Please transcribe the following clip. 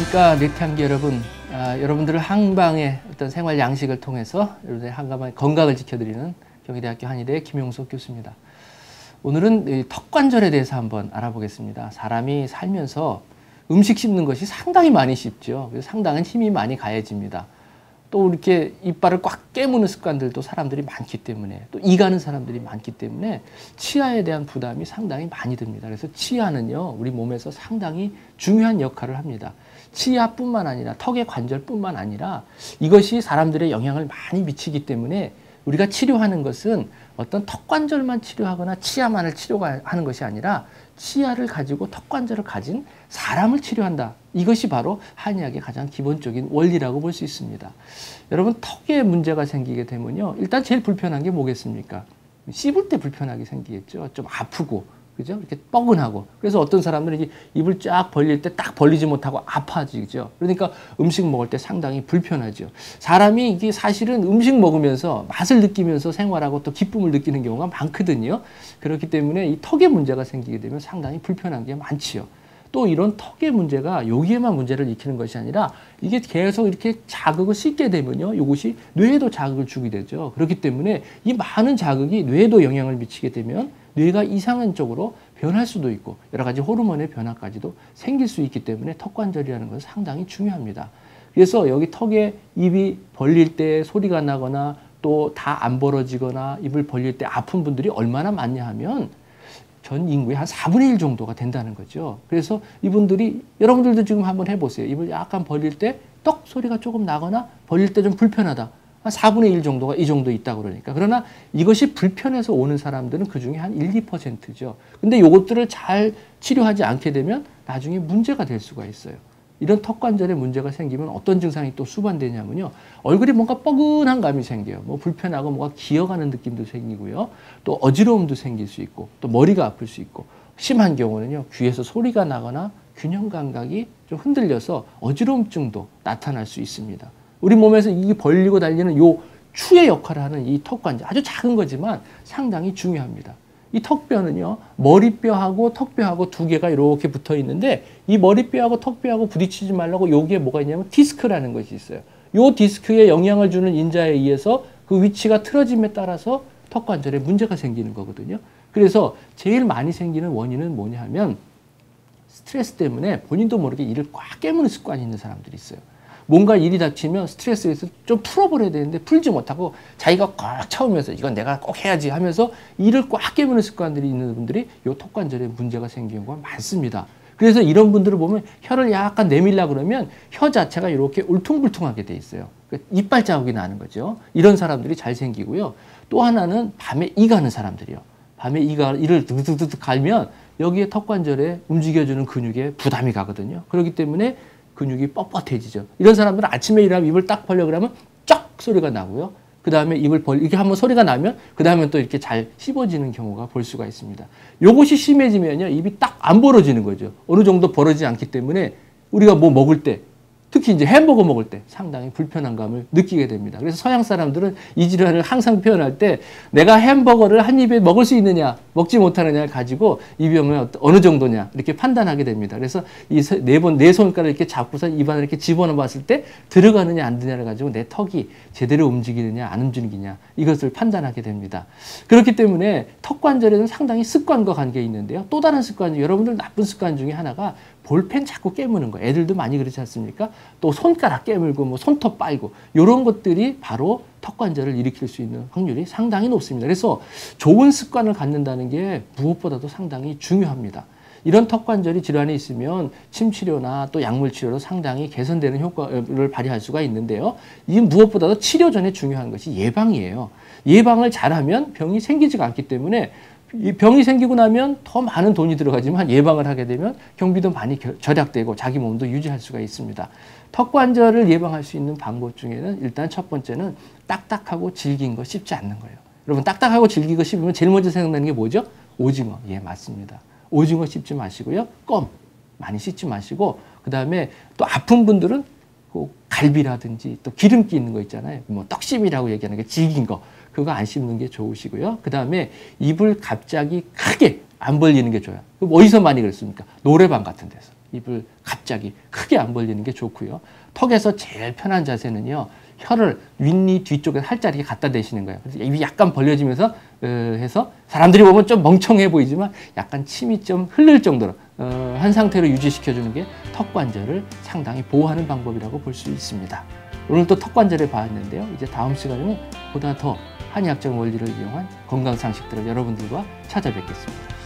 안녕하십니까, 넷향기 여러분. 여러분들을 한방의 어떤 생활 양식을 통해서 여러분들의 한방의 건강을 지켜드리는 경희대학교 한의대 김용석 교수입니다. 오늘은 턱관절에 대해서 한번 알아보겠습니다. 사람이 살면서 음식 씹는 것이 상당히 많이 씹죠. 그래서 상당한 힘이 많이 가해집니다. 또 이렇게 이빨을 꽉 깨무는 습관들도 사람들이 많기 때문에, 또 이 가는 사람들이 많기 때문에 치아에 대한 부담이 상당히 많이 듭니다. 그래서 치아는요, 우리 몸에서 상당히 중요한 역할을 합니다. 치아뿐만 아니라 턱의 관절뿐만 아니라 이것이 사람들의 영향을 많이 미치기 때문에 우리가 치료하는 것은 어떤 턱관절만 치료하거나 치아만을 치료하는 것이 아니라 치아를 가지고 턱관절을 가진 사람을 치료한다. 이것이 바로 한의학의 가장 기본적인 원리라고 볼 수 있습니다. 여러분, 턱에 문제가 생기게 되면요, 일단 제일 불편한 게 뭐겠습니까? 씹을 때 불편하게 생기겠죠. 좀 아프고, 그죠? 이렇게 뻐근하고. 그래서 어떤 사람들은 이제 입을 쫙 벌릴 때 딱 벌리지 못하고 아파지죠. 그러니까 음식 먹을 때 상당히 불편하죠. 사람이 이게 사실은 음식 먹으면서 맛을 느끼면서 생활하고 또 기쁨을 느끼는 경우가 많거든요. 그렇기 때문에 이 턱에 문제가 생기게 되면 상당히 불편한 게 많지요. 또 이런 턱의 문제가 여기에만 문제를 일으키는 것이 아니라 이게 계속 이렇게 자극을 씻게 되면요, 이것이 뇌에도 자극을 주게 되죠. 그렇기 때문에 이 많은 자극이 뇌에도 영향을 미치게 되면 뇌가 이상한 쪽으로 변할 수도 있고 여러 가지 호르몬의 변화까지도 생길 수 있기 때문에 턱관절이라는 것은 상당히 중요합니다. 그래서 여기 턱에 입이 벌릴 때 소리가 나거나 또 다 안 벌어지거나 입을 벌릴 때 아픈 분들이 얼마나 많냐 하면 전 인구의 한 4분의 1 정도가 된다는 거죠. 그래서 이분들이, 여러분들도 지금 한번 해보세요. 입을 약간 벌릴 때 떡 소리가 조금 나거나 벌릴 때 좀 불편하다. 한 4분의 1 정도가 이 정도 있다고 그러니까. 그러나 이것이 불편해서 오는 사람들은 그중에 한 1, 2%죠. 근데 이것들을 잘 치료하지 않게 되면 나중에 문제가 될 수가 있어요. 이런 턱관절에 문제가 생기면 어떤 증상이 또 수반되냐면요, 얼굴이 뭔가 뻐근한 감이 생겨요. 뭐 불편하고 뭐가 기어가는 느낌도 생기고요. 또 어지러움도 생길 수 있고, 또 머리가 아플 수 있고, 심한 경우는요, 귀에서 소리가 나거나 균형 감각이 좀 흔들려서 어지러움증도 나타날 수 있습니다. 우리 몸에서 이 벌리고 달리는 요 추의 역할을 하는 이 턱관절, 아주 작은 거지만 상당히 중요합니다. 이 턱뼈는요, 머리뼈하고 턱뼈하고 두 개가 이렇게 붙어 있는데, 이 머리뼈하고 턱뼈하고 부딪히지 말라고 여기에 뭐가 있냐면 디스크라는 것이 있어요. 이 디스크에 영향을 주는 인자에 의해서 그 위치가 틀어짐에 따라서 턱관절에 문제가 생기는 거거든요. 그래서 제일 많이 생기는 원인은 뭐냐 하면 스트레스 때문에 본인도 모르게 이를 꽉 깨무는 습관이 있는 사람들이 있어요. 뭔가 일이 닥치면 스트레스에서 좀 풀어버려야 되는데 풀지 못하고 자기가 꽉 차오면서 이건 내가 꼭 해야지 하면서 일을 꽉 깨무는 습관들이 있는 분들이 이 턱관절에 문제가 생기는 경우가 많습니다. 그래서 이런 분들을 보면 혀를 약간 내밀려고 그러면 혀 자체가 이렇게 울퉁불퉁하게 돼 있어요. 이빨 자국이 나는 거죠. 이런 사람들이 잘 생기고요. 또 하나는 밤에 이 가는 사람들이요. 밤에 이를 드득드득 갈면 여기에 턱관절에 움직여주는 근육에 부담이 가거든요. 그렇기 때문에 근육이 뻣뻣해지죠. 이런 사람들은 아침에 일어나면 입을 딱 벌려 그러면 쩍 소리가 나고요. 그 다음에 입을 이렇게 한번 소리가 나면 그 다음에 또 이렇게 잘 씹어지는 경우가 볼 수가 있습니다. 요것이 심해지면요, 입이 딱 안 벌어지는 거죠. 어느 정도 벌어지지 않기 때문에 우리가 뭐 먹을 때, 특히 이제 햄버거 먹을 때 상당히 불편한 감을 느끼게 됩니다. 그래서 서양 사람들은 이 질환을 항상 표현할 때 내가 햄버거를 한 입에 먹을 수 있느냐, 먹지 못하느냐를 가지고 이 병은 어느 정도냐 이렇게 판단하게 됩니다. 그래서 이 네 손가락을 이렇게 잡고서 입안을 이렇게 집어넣어 봤을 때 들어가느냐 안 들어가느냐를 가지고 내 턱이 제대로 움직이느냐 안 움직이느냐 이것을 판단하게 됩니다. 그렇기 때문에 턱관절에는 상당히 습관과 관계가 있는데요. 또 다른 습관, 여러분들 나쁜 습관 중에 하나가 볼펜 자꾸 깨무는 거. 애들도 많이 그렇지 않습니까? 또 손가락 깨물고 뭐 손톱 빨고 이런 것들이 바로 턱관절을 일으킬 수 있는 확률이 상당히 높습니다. 그래서 좋은 습관을 갖는다는 게 무엇보다도 상당히 중요합니다. 이런 턱관절이 질환이 있으면 침치료나 또 약물 치료로 상당히 개선되는 효과를 발휘할 수가 있는데요. 이 무엇보다도 치료 전에 중요한 것이 예방이에요. 예방을 잘하면 병이 생기지가 않기 때문에 이 병이 생기고 나면 더 많은 돈이 들어가지만 예방을 하게 되면 경비도 많이 절약되고 자기 몸도 유지할 수가 있습니다. 턱관절을 예방할 수 있는 방법 중에는 일단 첫 번째는 딱딱하고 질긴 거 씹지 않는 거예요. 여러분, 딱딱하고 질긴 거 씹으면 제일 먼저 생각나는 게 뭐죠? 오징어. 예, 맞습니다. 오징어 씹지 마시고요. 껌 많이 씹지 마시고, 그 다음에 또 아픈 분들은 갈비라든지 또 기름기 있는 거 있잖아요. 뭐 떡심이라고 얘기하는 게 질긴 거. 그거 안 씹는 게 좋으시고요. 그 다음에 입을 갑자기 크게 안 벌리는 게 좋아요. 그럼 어디서 많이 그랬습니까? 노래방 같은 데서. 입을 갑자기 크게 안 벌리는 게 좋고요. 턱에서 제일 편한 자세는요. 혀를 윗니 뒤쪽에 살짝 이렇게 갖다 대시는 거예요. 그래서 입이 약간 벌려지면서 해서 사람들이 보면 좀 멍청해 보이지만 약간 침이 좀 흘릴 정도로 한 상태로 유지시켜주는 게 턱관절을 상당히 보호하는 방법이라고 볼 수 있습니다. 오늘 또 턱관절에 봤는데요. 이제 다음 시간에는 보다 더 한의학적 원리를 이용한 건강 상식들을 여러분들과 찾아뵙겠습니다.